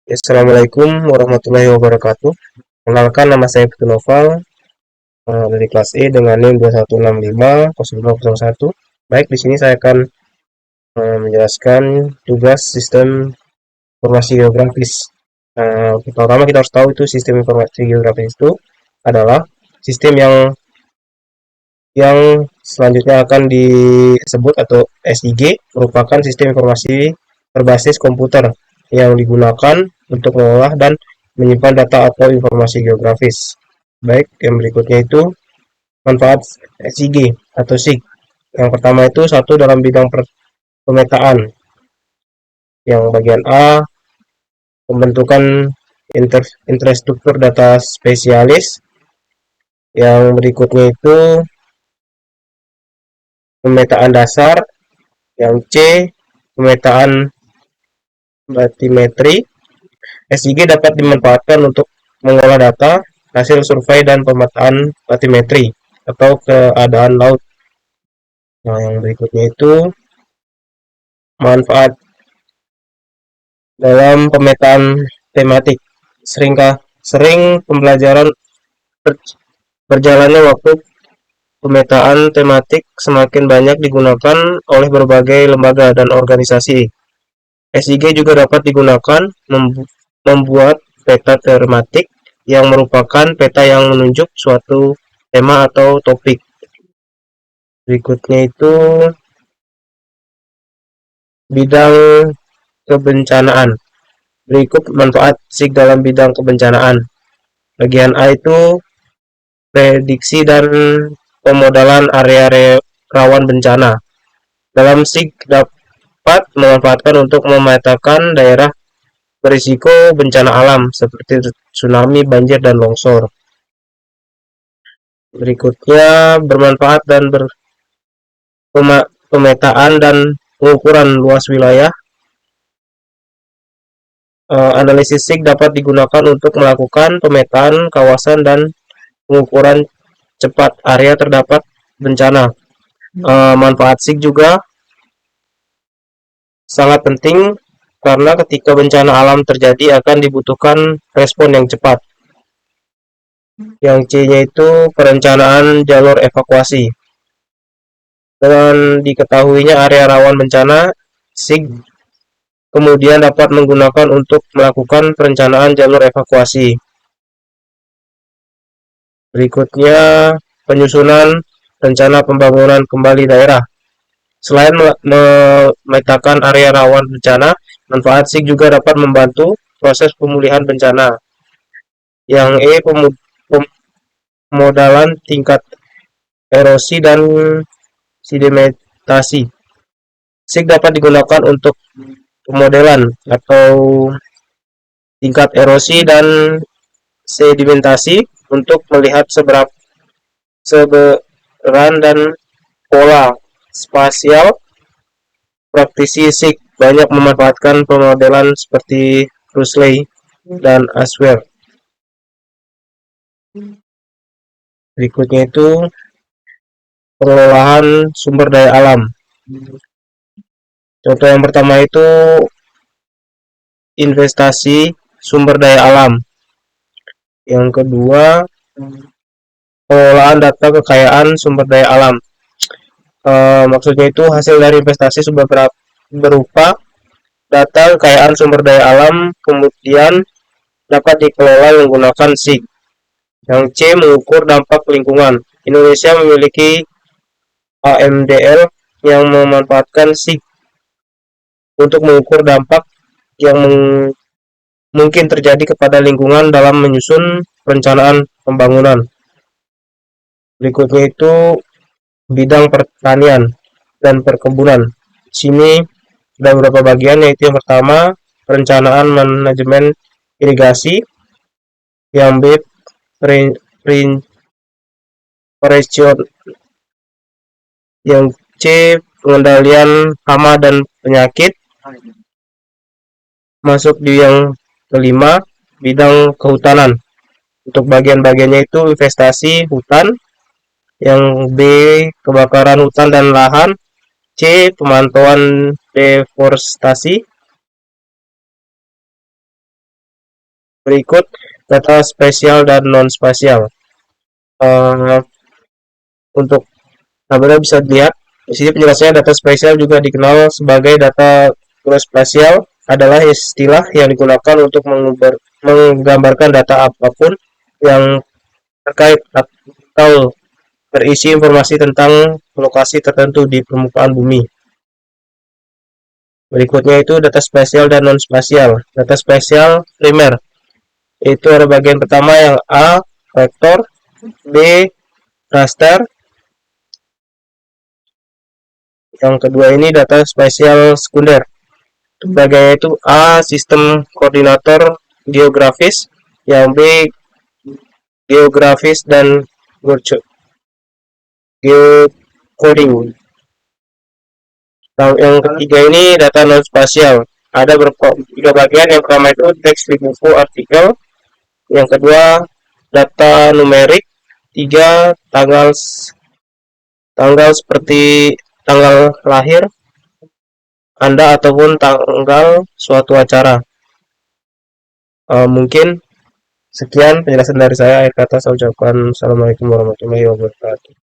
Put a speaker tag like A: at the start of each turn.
A: Assalamualaikum warahmatullahi wabarakatuh. Kenalkan nama saya Putu Noval dari kelas E dengan NIM 21650501. Baik, di sini saya akan menjelaskan tugas sistem informasi geografis. Pertama kita harus tahu itu sistem informasi geografis itu adalah sistem yang selanjutnya akan disebut atau SIG, merupakan sistem informasi berbasis komputer yang digunakan untuk mengolah dan menyimpan data atau informasi geografis. Baik, yang berikutnya itu manfaat SIG atau SIG. Yang pertama itu satu dalam bidang pemetaan. Yang bagian A, pembentukan infrastruktur data spesialis. Yang berikutnya itu pemetaan dasar. Yang C, pemetaan batimetri. SIG dapat dimanfaatkan untuk mengolah data hasil survei dan pemetaan batimetri atau keadaan laut. Nah, yang berikutnya itu manfaat dalam pemetaan tematik. Sering pembelajaran berjalannya waktu, pemetaan tematik semakin banyak digunakan oleh berbagai lembaga dan organisasi. SIG juga dapat digunakan membuat peta tematik yang merupakan peta yang menunjuk suatu tema atau topik. Berikutnya itu bidang kebencanaan. Berikut manfaat SIG dalam bidang kebencanaan. Bagian A itu prediksi dan pemodelan area rawan bencana. Dalam SIG dapat memanfaatkan untuk memetakan daerah berisiko bencana alam seperti tsunami, banjir, dan longsor. Berikutnya bermanfaat dan pemetaan dan pengukuran luas wilayah. Analisis SIG dapat digunakan untuk melakukan pemetaan kawasan dan pengukuran cepat area terdapat bencana. Manfaat SIG juga sangat penting karena ketika bencana alam terjadi akan dibutuhkan respon yang cepat. Yang C-nya itu perencanaan jalur evakuasi. Dengan diketahuinya area rawan bencana, SIG kemudian dapat menggunakan untuk melakukan perencanaan jalur evakuasi. Berikutnya, penyusunan rencana pembangunan kembali daerah. Selain memetakan area rawan bencana, manfaat SIG juga dapat membantu proses pemulihan bencana. Yang E, pemodalan tingkat erosi dan sedimentasi. SIG dapat digunakan untuk pemodelan atau tingkat erosi dan sedimentasi untuk melihat sebaran dan pola spasial. Praktisi SIG banyak memanfaatkan pemodelan seperti Rusley dan Aswell. Berikutnya itu pengelolaan sumber daya alam. Contoh yang pertama itu investasi sumber daya alam. Yang kedua, pengelolaan data kekayaan sumber daya alam. Maksudnya itu hasil dari investasi berupa data kekayaan sumber daya alam kemudian dapat dikelola menggunakan SIG. Yang C, mengukur dampak lingkungan. Indonesia memiliki AMDL yang memanfaatkan SIG untuk mengukur dampak yang mungkin terjadi kepada lingkungan dalam menyusun perencanaan pembangunan. Berikutnya itu bidang pertanian dan perkebunan. Di sini ada beberapa bagian, yaitu yang pertama perencanaan manajemen irigasi, yang B perencanaan, yang C pengendalian hama dan penyakit. Masuk di yang kelima, bidang kehutanan. Untuk bagian-bagiannya itu investasi hutan, yang B kebakaran hutan dan lahan, C pemantauan deforestasi, Berikut data spasial dan non spasial. Untuk tabelnya bisa dilihat di sini penjelasannya. Data spasial juga dikenal sebagai data spasial, adalah istilah yang digunakan untuk menggambarkan data apapun yang terkait atau berisi informasi tentang lokasi tertentu di permukaan bumi. Berikutnya itu data spasial dan non spasial. Data spasial primer itu ada bagian pertama yang A, vektor, B, raster. Yang kedua ini data spasial sekunder. Bagian itu A, sistem koordinator geografis, yang B, geografis dan geocoding. Yang ketiga ini data non spasial. Ada tiga bagian. Yang pertama itu teks di buku artikel. Yang kedua data numerik. Tiga, tanggal seperti tanggal lahir Anda ataupun tanggal suatu acara. Mungkin sekian penjelasan dari saya. Akhir kata saya ucapkan assalamualaikum warahmatullahi wabarakatuh.